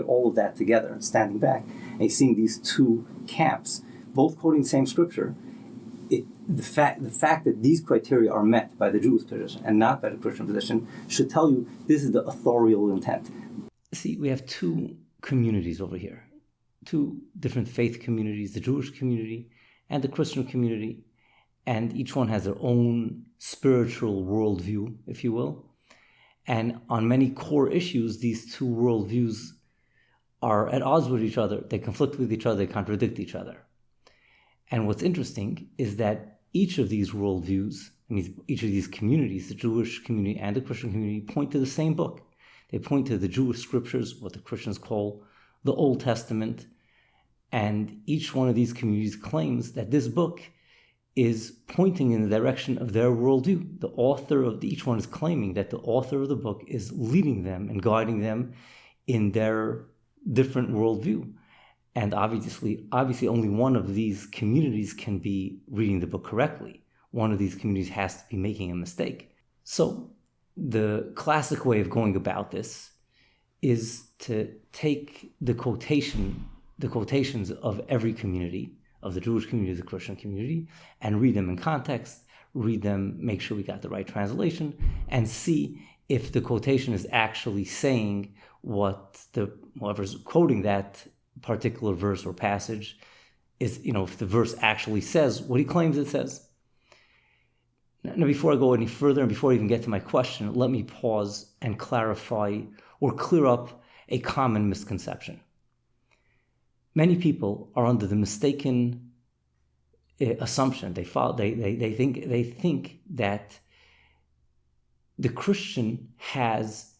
all of that together and standing back and seeing these two camps, both quoting the same scripture, the fact that these criteria are met by the Jewish position and not by the Christian position should tell you this is the authorial intent. See, we have two communities over here, two different faith communities, the Jewish community and the Christian community, and each one has their own spiritual worldview, if you will. And on many core issues, these two worldviews are at odds with each other. They conflict with each other, they contradict each other. And what's interesting is that each of these worldviews, each of these communities, the Jewish community and the Christian community, point to the same book. They point to the Jewish scriptures, what the Christians call the Old Testament. And each one of these communities claims that this book is pointing in the direction of their worldview. The author of each one is claiming that the author of the book is leading them and guiding them in their different worldview. And obviously only one of these communities can be reading the book correctly. One of these communities has to be making a mistake. So the classic way of going about this is to take the quotations of every community, of the Jewish community, the Christian community, and read them in context, read them, make sure we got the right translation, and see if the quotation is actually saying what whoever's quoting that particular verse or passage is, if the verse actually says what he claims it says. Now, before I go any further and before I even get to my question, let me pause and clarify or clear up a common misconception. Many people are under the mistaken assumption. They think that the Christian has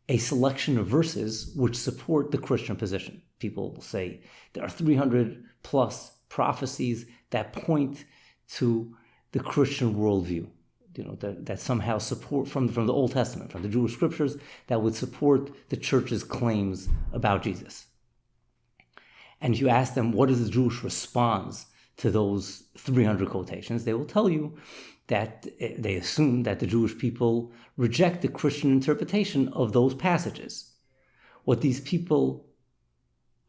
a selection of verses which support the Christian position. People will say there are 300 plus prophecies that point to the Christian worldview, that somehow support from the Old Testament, from the Jewish scriptures, that would support the church's claims about Jesus. And if you ask them what is the Jewish response to those 300 quotations, they will tell you that they assume that the Jewish people reject the Christian interpretation of those passages. What these people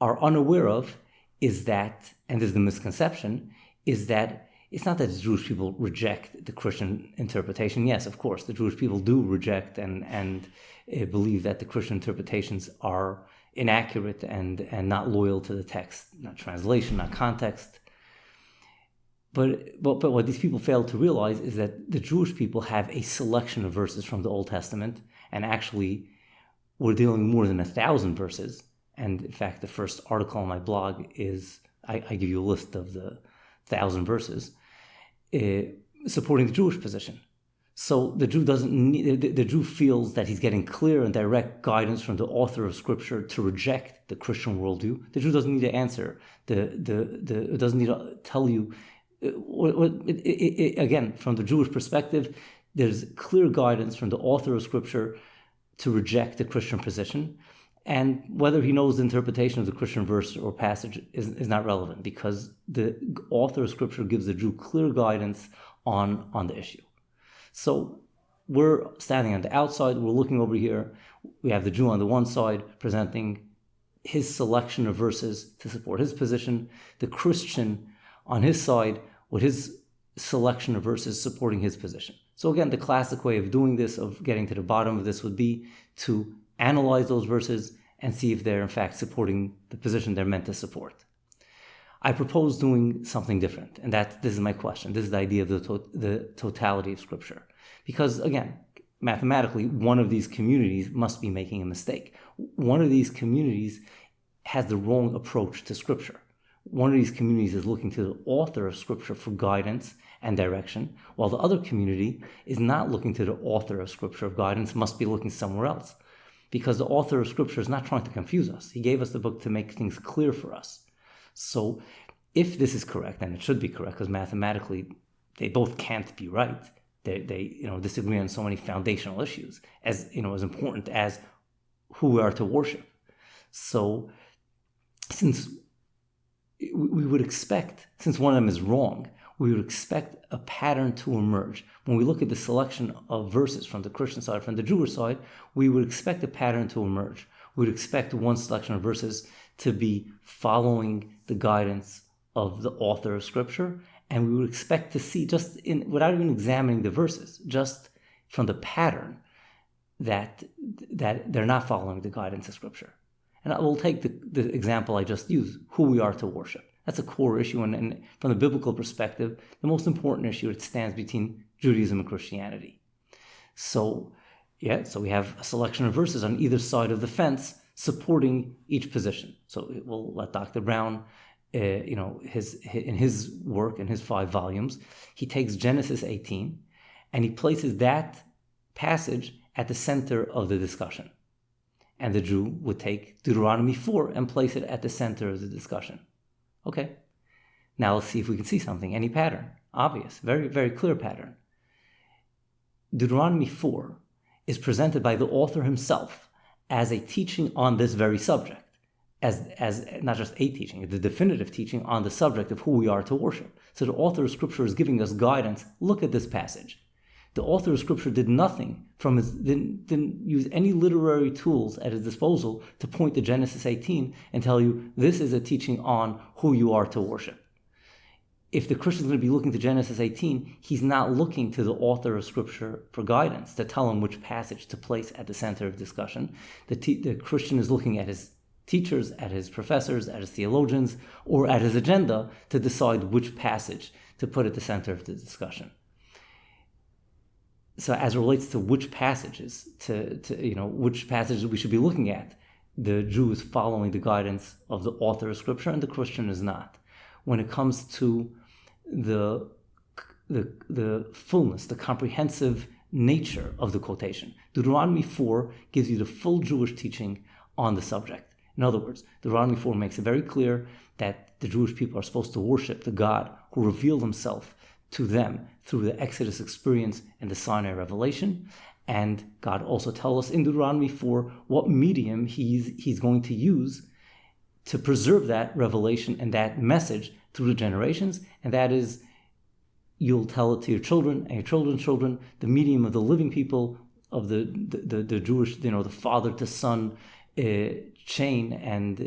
are unaware of is that, and there's the misconception, is that it's not that the Jewish people reject the Christian interpretation. Yes, of course, the Jewish people do reject and believe that the Christian interpretations are inaccurate and not loyal to the text, not translation, not context. But what these people fail to realize is that the Jewish people have a selection of verses from the Old Testament, and actually we're dealing with more than 1,000 verses. And in fact, the first article on my blog is, I give you a list of the 1,000 verses supporting the Jewish position. So the Jew feels that he's getting clear and direct guidance from the author of Scripture to reject the Christian worldview. The Jew doesn't need to answer. It doesn't need to tell you. Again, from the Jewish perspective, there's clear guidance from the author of Scripture to reject the Christian position. And whether he knows the interpretation of the Christian verse or passage is not relevant, because the author of Scripture gives the Jew clear guidance on the issue. So we're standing on the outside, we're looking over here, we have the Jew on the one side presenting his selection of verses to support his position, the Christian on his side with his selection of verses supporting his position. So again, the classic way of doing this, of getting to the bottom of this, would be to analyze those verses and see if they're in fact supporting the position they're meant to support. I propose doing something different, and this is my question. This is the idea of the totality of Scripture. Because again, mathematically, one of these communities must be making a mistake. One of these communities has the wrong approach to Scripture. One of these communities is looking to the author of Scripture for guidance and direction, while the other community is not looking to the author of Scripture for guidance, must be looking somewhere else. Because the author of Scripture is not trying to confuse us. He gave us the book to make things clear for us. So if this is correct, and it should be correct, because mathematically they both can't be right. They disagree on so many foundational issues, as important as who we are to worship. So since we would expect, since one of them is wrong, we would expect a pattern to emerge. When we look at the selection of verses from the Christian side, from the Jewish side, we would expect a pattern to emerge, we would expect one selection of verses to be following the guidance of the author of Scripture, and we would expect to see, without even examining the verses, just from the pattern, that they're not following the guidance of Scripture. And I will take the example I just used, who we are to worship. That's a core issue, and from the biblical perspective, the most important issue that stands between Judaism and Christianity. So we have a selection of verses on either side of the fence supporting each position. So we'll let Dr. Brown, in his work, in his 5 volumes, he takes Genesis 18 and he places that passage at the center of the discussion. And the Jew would take Deuteronomy 4 and place it at the center of the discussion. Okay, now let's see if we can see something, any pattern. Obvious, very, very clear pattern. Deuteronomy 4 is presented by the author himself as a teaching on this very subject, as not just a teaching, the definitive teaching on the subject of who we are to worship. So the author of Scripture is giving us guidance. Look at this passage. The author of Scripture did nothing didn't use any literary tools at his disposal to point to Genesis 18 and tell you this is a teaching on who you are to worship. If the Christian is going to be looking to Genesis 18, he's not looking to the author of Scripture for guidance to tell him which passage to place at the center of discussion. The Christian is looking at his teachers, at his professors, at his theologians, or at his agenda to decide which passage to put at the center of the discussion. So as it relates to which passages, which passages we should be looking at, the Jew is following the guidance of the author of Scripture and the Christian is not. When it comes to the fullness, the comprehensive nature of the quotation, Deuteronomy 4 gives you the full Jewish teaching on the subject. In other words, Deuteronomy 4 makes it very clear that the Jewish people are supposed to worship the God who revealed himself to them through the Exodus experience and the Sinai revelation. And God also tells us in Deuteronomy 4 what medium he's going to use to preserve that revelation and that message through the generations. And that is, you'll tell it to your children and your children's children, the medium of the living people of the Jewish, the father to son chain, and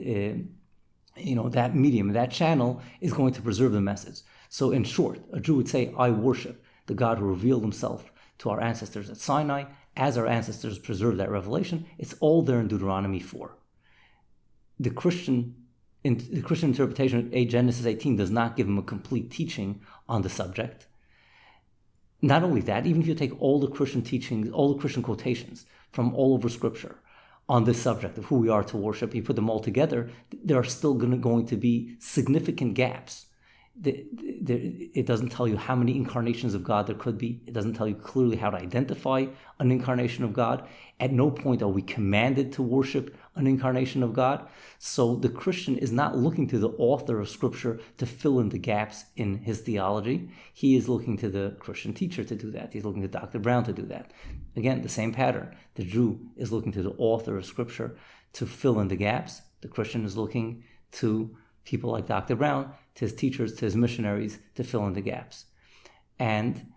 that medium, that channel is going to preserve the message. So in short, a Jew would say, I worship the God who revealed himself to our ancestors at Sinai. As our ancestors preserved that revelation, it's all there in Deuteronomy 4. The Christian interpretation of Genesis 18 does not give him a complete teaching on the subject. Not only that, even if you take all the Christian teachings, all the Christian quotations from all over Scripture on this subject of who we are to worship, you put them all together, there are still going to be significant gaps. It doesn't tell you how many incarnations of God there could be. It doesn't tell you clearly how to identify an incarnation of God. At no point are we commanded to worship an incarnation of God. So the Christian is not looking to the author of Scripture to fill in the gaps in his theology. He is looking to the Christian teacher to do that. He's looking to Dr. Brown to do that. Again, the same pattern. The Jew is looking to the author of Scripture to fill in the gaps. The Christian is looking to people like Dr. Brown, to his teachers, to his missionaries, to fill in the gaps. And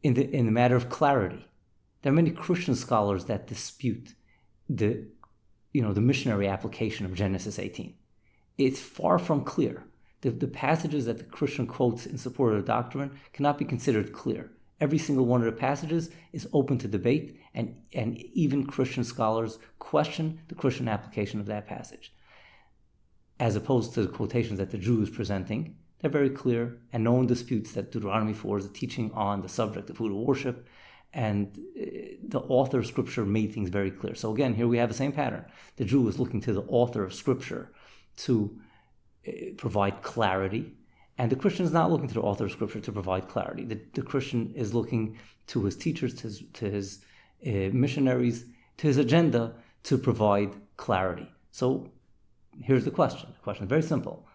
in the matter of clarity, there are many Christian scholars that dispute the missionary application of Genesis 18. It's far from clear. The passages that the Christian quotes in support of the doctrine cannot be considered clear. Every single one of the passages is open to debate, and even Christian scholars question the Christian application of that passage. As opposed to the quotations that the Jew is presenting, they're very clear, and no one disputes that Deuteronomy 4 is a teaching on the subject of who to worship, and the author of Scripture made things very clear. So again, here we have the same pattern. The Jew is looking to the author of Scripture to provide clarity, and the Christian is not looking to the author of Scripture to provide clarity. The Christian is looking to his teachers, to his missionaries, to his agenda to provide clarity. So here's the question. The question is very simple.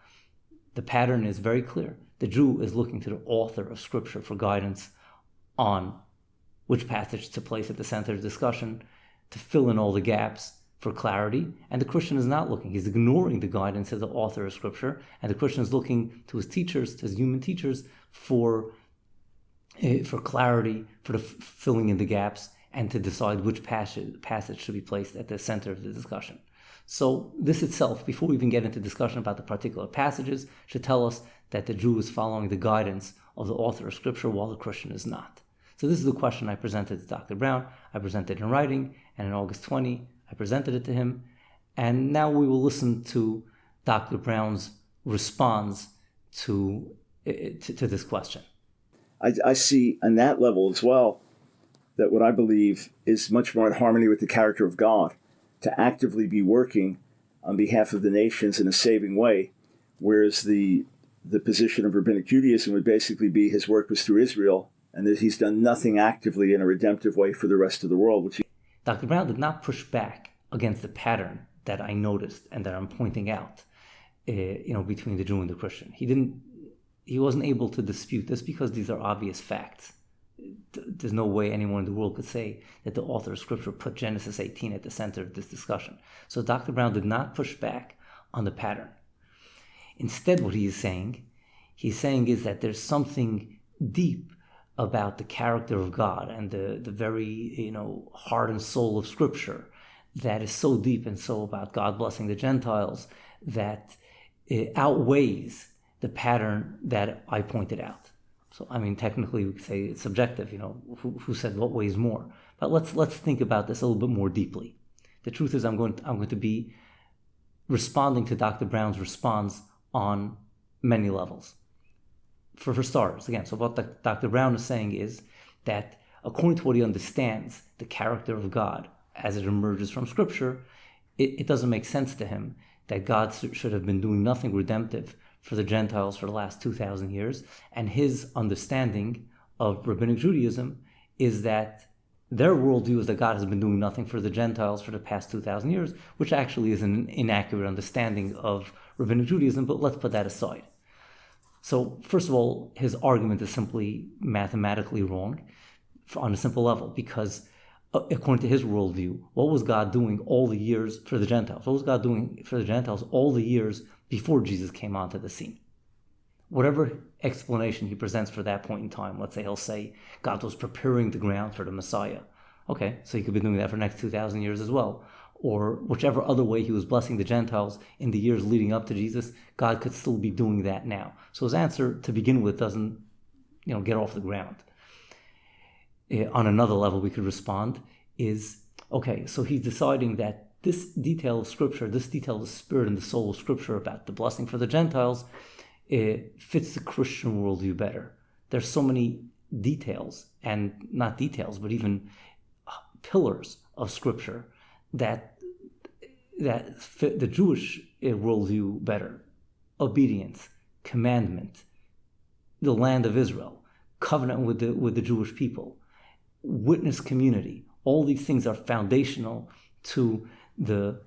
The pattern is very clear. The Jew is looking to the author of Scripture for guidance on which passage to place at the center of discussion, to fill in all the gaps for clarity. And the Christian is not looking. He's ignoring the guidance of the author of Scripture. And the Christian is looking to his teachers, to his human teachers, for clarity, for the filling in the gaps, and to decide which passage should be placed at the center of the discussion. So this itself, before we even get into discussion about the particular passages, should tell us that the Jew is following the guidance of the author of Scripture while the Christian is not. So this is the question I presented to Dr. Brown. I presented it in writing, and in August 20, I presented it to him. And now we will listen to Dr. Brown's response to this question. I see on that level as well that what I believe is much more in harmony with the character of God, to actively be working on behalf of the nations in a saving way, whereas the position of Rabbinic Judaism would basically be his work was through Israel, and that he's done nothing actively in a redemptive way for the rest of the world. Dr. Brown did not push back against the pattern that I noticed and that I'm pointing out, between the Jew and the Christian. He wasn't able to dispute this because these are obvious facts. There's no way anyone in the world could say that the author of Scripture put Genesis 18 at the center of this discussion. So Dr. Brown did not push back on the pattern. Instead, what he's saying is that there's something deep about the character of God and the very, heart and soul of Scripture that is so deep and so about God blessing the Gentiles that it outweighs the pattern that I pointed out. So, technically we could say it's subjective, who said what weighs more. But let's think about this a little bit more deeply. The truth is I'm going to be responding to Dr. Brown's response on many levels. For starters, again, so what Dr. Brown is saying is that according to what he understands, the character of God as it emerges from Scripture, it doesn't make sense to him that God should have been doing nothing redemptive for the Gentiles for the last 2,000 years. And his understanding of Rabbinic Judaism is that their worldview is that God has been doing nothing for the Gentiles for the past 2,000 years, which actually is an inaccurate understanding of Rabbinic Judaism, but let's put that aside. So, first of all, his argument is simply mathematically wrong on a simple level, because according to his worldview, what was God doing all the years for the Gentiles? What was God doing for the Gentiles all the years before Jesus came onto the scene? Whatever explanation he presents for that point in time, let's say he'll say God was preparing the ground for the Messiah. Okay, so he could be doing that for the next 2,000 years as well. Or whichever other way he was blessing the Gentiles in the years leading up to Jesus, God could still be doing that now. So his answer to begin with doesn't, get off the ground. On another level, we could respond is, okay, so he's deciding that this detail of Scripture, this detail of the spirit and the soul of Scripture about the blessing for the Gentiles, it fits the Christian worldview better. There's so many details, and not details, but even pillars of Scripture that fit the Jewish worldview better. Obedience, commandment, the land of Israel, covenant with the Jewish people, witness community. All these things are foundational to the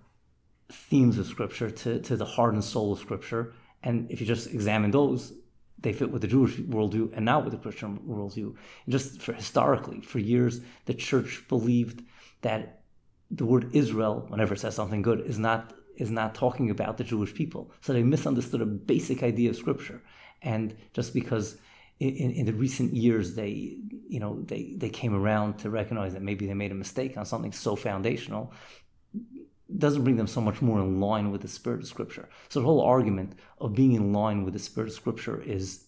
themes of Scripture, to the heart and soul of Scripture. And if you just examine those, they fit with the Jewish worldview and not with the Christian worldview. And just historically, for years, the church believed that the word Israel, whenever it says something good, is not talking about the Jewish people. So they misunderstood a basic idea of Scripture. And just because in the recent years they came around to recognize that maybe they made a mistake on something so foundational, doesn't bring them so much more in line with the spirit of Scripture. So the whole argument of being in line with the spirit of Scripture is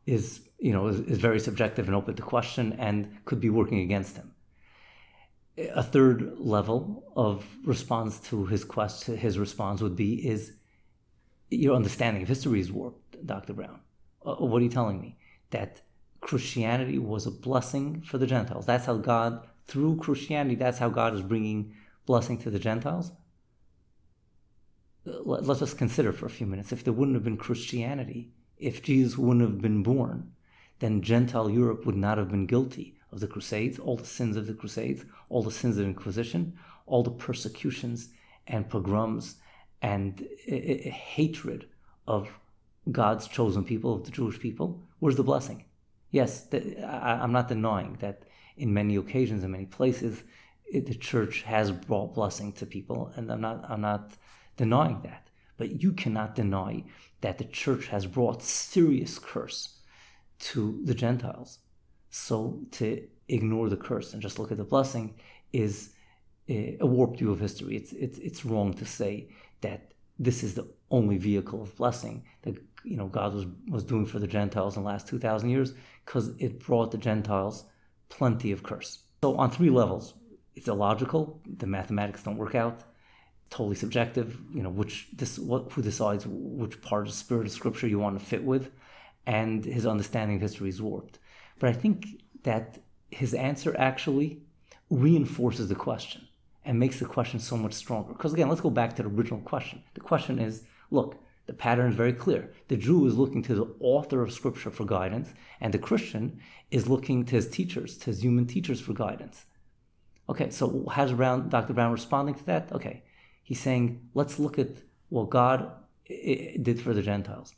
very subjective and open to question and could be working against him. A third level of response to his response would be, is your understanding of history is warped, Dr. Brown. What are you telling me? That Christianity was a blessing for the Gentiles. That's how God, through Christianity, that's how God is bringing blessing to the Gentiles? Let's just consider for a few minutes. If there wouldn't have been Christianity, if Jesus wouldn't have been born, then Gentile Europe would not have been guilty of the Crusades, all the sins of the Crusades, all the sins of the Inquisition, all the persecutions and pogroms and hatred of God's chosen people, of the Jewish people. Where's the blessing? Yes, I'm not denying that in many occasions, in many places, the church has brought blessing to people, and I'm not denying that. But you cannot deny that the church has brought serious curse to the Gentiles. So to ignore the curse and just look at the blessing is a warped view of history. It's wrong to say that this is the only vehicle of blessing that God was doing for the Gentiles in the last 2,000 years, because it brought the Gentiles plenty of curse. So on 3 levels, it's illogical. The mathematics don't work out. Totally subjective. Who decides which part of the spirit of Scripture you want to fit with, and his understanding of history is warped. But I think that his answer actually reinforces the question and makes the question so much stronger. Because again, let's go back to the original question. The question is, look, the pattern is very clear. The Jew is looking to the author of Scripture for guidance, and the Christian is looking to his teachers, to his human teachers for guidance. Okay, so how's Dr. Brown responding to that? Okay, he's saying, let's look at what God did for the Gentiles.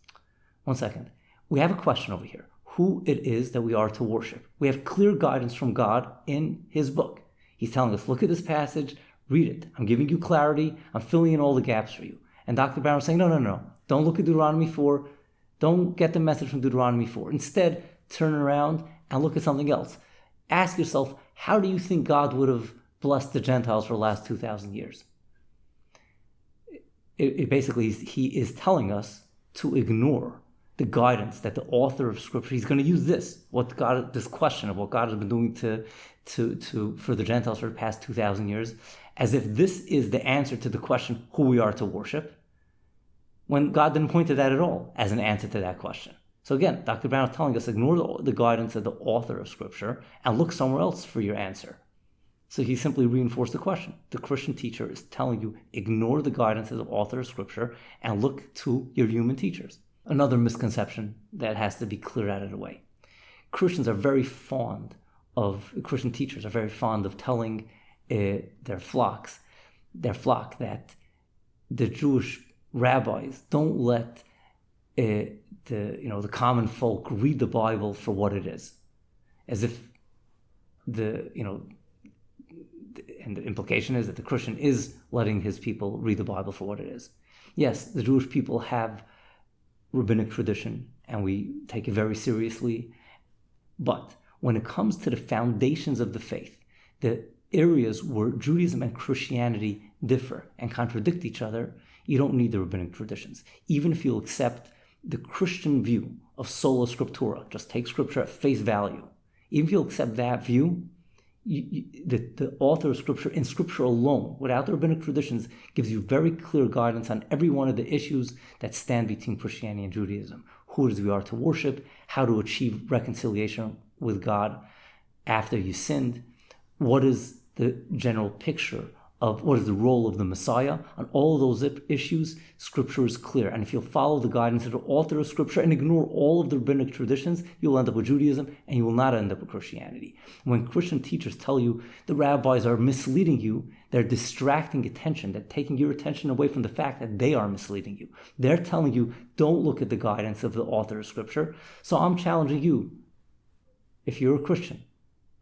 One second. We have a question over here. Who it is that we are to worship. We have clear guidance from God in his book. He's telling us, look at this passage, read it. I'm giving you clarity. I'm filling in all the gaps for you. And Dr. Brown is saying, no. Don't look at Deuteronomy 4. Don't get the message from Deuteronomy 4. Instead, turn around and look at something else. Ask yourself, how do you think God would have blessed the Gentiles for the last 2,000 years? Basically, he is telling us to ignore the guidance that the author of Scripture, he's going to use this question of what God has been doing for the Gentiles for the past 2,000 years, as if this is the answer to the question who we are to worship, when God didn't point to that at all as an answer to that question. So again, Dr. Brown is telling us, ignore the guidance of the author of Scripture and look somewhere else for your answer. So he simply reinforced the question. The Christian teacher is telling you, ignore the guidance of the author of Scripture and look to your human teachers. Another misconception that has to be cleared out of the way. Christian teachers are very fond of telling their flock that the Jewish rabbis don't let the common folk read the Bible for what it is, as if and the implication is that the Christian is letting his people read the Bible for what it is. Yes, the Jewish people have rabbinic tradition, and we take it very seriously. But when it comes to the foundations of the faith, the areas where Judaism and Christianity differ and contradict each other, you don't need the rabbinic traditions. Even if you accept the Christian view of sola scriptura, just take Scripture at face value, even if you accept that view, the author of Scripture, in Scripture alone, without the rabbinic traditions, gives you very clear guidance on every one of the issues that stand between Christianity and Judaism. Who it is we are to worship, how to achieve reconciliation with God after you sinned, what is the general picture of what is the role of the Messiah. On all of those issues, Scripture is clear. And if you'll follow the guidance of the author of Scripture and ignore all of the rabbinic traditions, you'll end up with Judaism and you will not end up with Christianity. When Christian teachers tell you the rabbis are misleading you, they're distracting attention. They're taking your attention away from the fact that they are misleading you. They're telling you, don't look at the guidance of the author of Scripture. So I'm challenging you, if you're a Christian,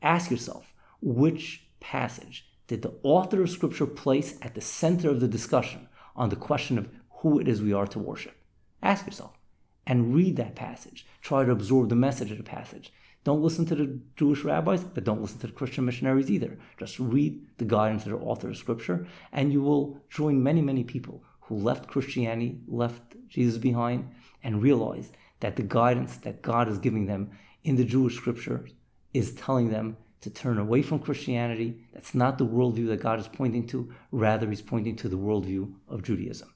ask yourself, which passage did the author of Scripture place at the center of the discussion on the question of who it is we are to worship? Ask yourself and read that passage. Try to absorb the message of the passage. Don't listen to the Jewish rabbis, but don't listen to the Christian missionaries either. Just read the guidance of the author of Scripture, and you will join many, many people who left Christianity, left Jesus behind, and realized that the guidance that God is giving them in the Jewish Scriptures is telling them to turn away from Christianity. That's not the worldview that God is pointing to. Rather, he's pointing to the worldview of Judaism.